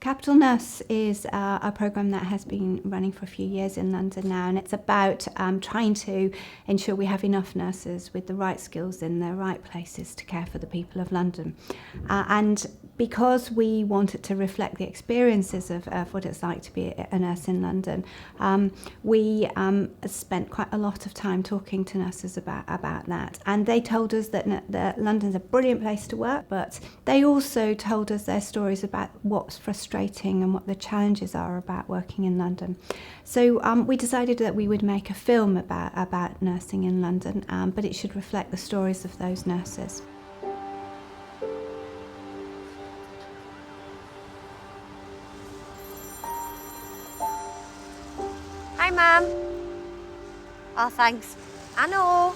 Capital Nurse is a programme that has been running for a few years in London now, and it's about trying to ensure we have enough nurses with the right skills in the right places to care for the people of London. And because we wanted to reflect the experiences of what it's like to be a nurse in London, we spent quite a lot of time talking to nurses about that. And they told us that London's a brilliant place to work, but they also told us their stories about what's frustrating and what the challenges are about working in London. So we decided that we would make a film about nursing in London, but it should reflect the stories of those nurses. Hi, Mum. Oh, thanks. I know.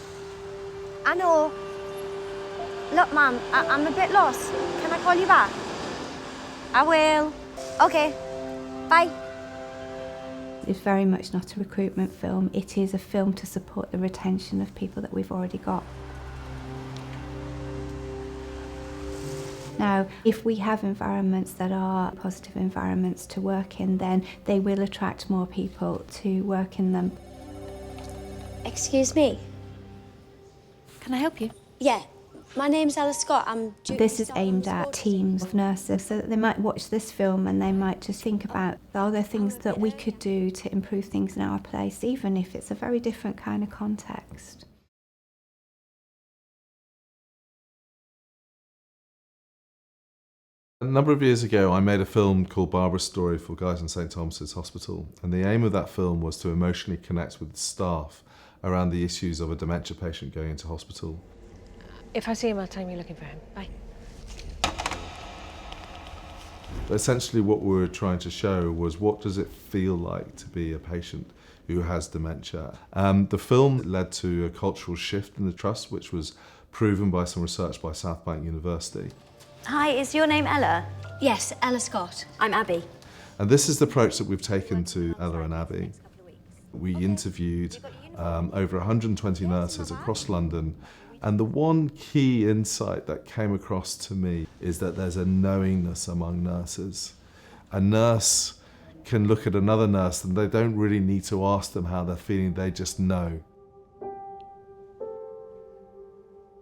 Look, Mum, I'm a bit lost. Can I call you back? I will. Okay. Bye. It's very much not a recruitment film. It is a film to support the retention of people that we've already got. Now, if we have environments that are positive environments to work in, then they will attract more people to work in them. Excuse me? Can I help you? Yeah. My name's Ella Scott. This is aimed at teams of nurses, so that they might watch this film and they might just think about, are there things that we could do to improve things in our place, even if it's a very different kind of context. A number of years ago, I made a film called Barbara's Story for Guy's and St Thomas's Hospital, and the aim of that film was to emotionally connect with the staff around the issues of a dementia patient going into hospital. If I see him, I'll tell him you're looking for him. Bye. But essentially what we were trying to show was, what does it feel like to be a patient who has dementia? The film led to a cultural shift in the trust, which was proven by some research by Southbank University. Hi, is your name Ella? Yes, Ella Scott. I'm Abby. And this is the approach that we've taken to Ella and Abby. We interviewed over 120 nurses across London, and the one key insight that came across to me is that there's a knowingness among nurses. A nurse can look at another nurse and they don't really need to ask them how they're feeling, they just know.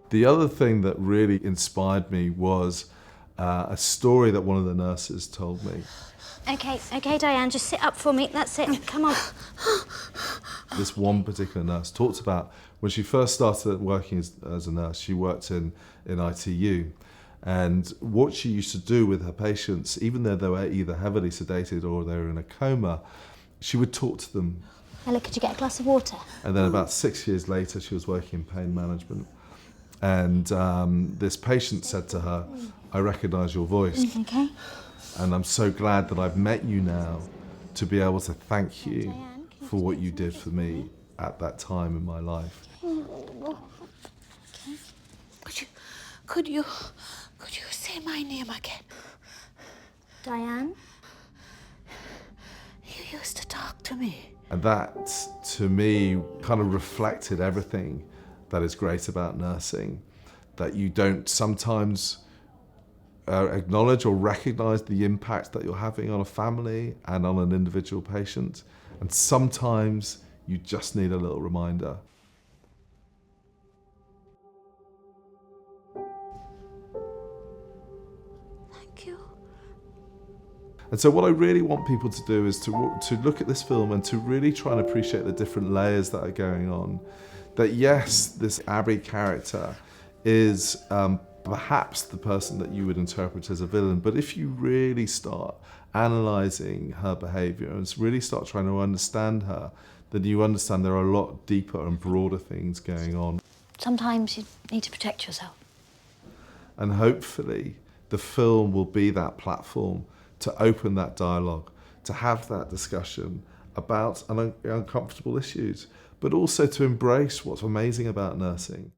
The other thing that really inspired me was a story that one of the nurses told me. Okay, Diane, just sit up for me. That's it. Come on. This one particular nurse talked about when she first started working as a nurse, she worked in ITU. And what she used to do with her patients, even though they were either heavily sedated or they were in a coma, she would talk to them. Ella, could you get a glass of water? And then about 6 years later, she was working in pain management. And this patient said to her, "I recognise your voice. Okay. And I'm so glad that I've met you now to be able to thank you for what you did for me at that time in my life." Could you say my name again? Diane? You used to talk to me. And that, to me, kind of reflected everything that is great about nursing, that you don't sometimes acknowledge or recognise the impact that you're having on a family and on an individual patient. And sometimes you just need a little reminder. Thank you. And so what I really want people to do is to look at this film and to really try and appreciate the different layers that are going on. That yes, this Abby character is perhaps the person that you would interpret as a villain, but if you really start analysing her behaviour and really start trying to understand her, then you understand there are a lot deeper and broader things going on. Sometimes you need to protect yourself. And hopefully the film will be that platform to open that dialogue, to have that discussion about uncomfortable issues, but also to embrace what's amazing about nursing.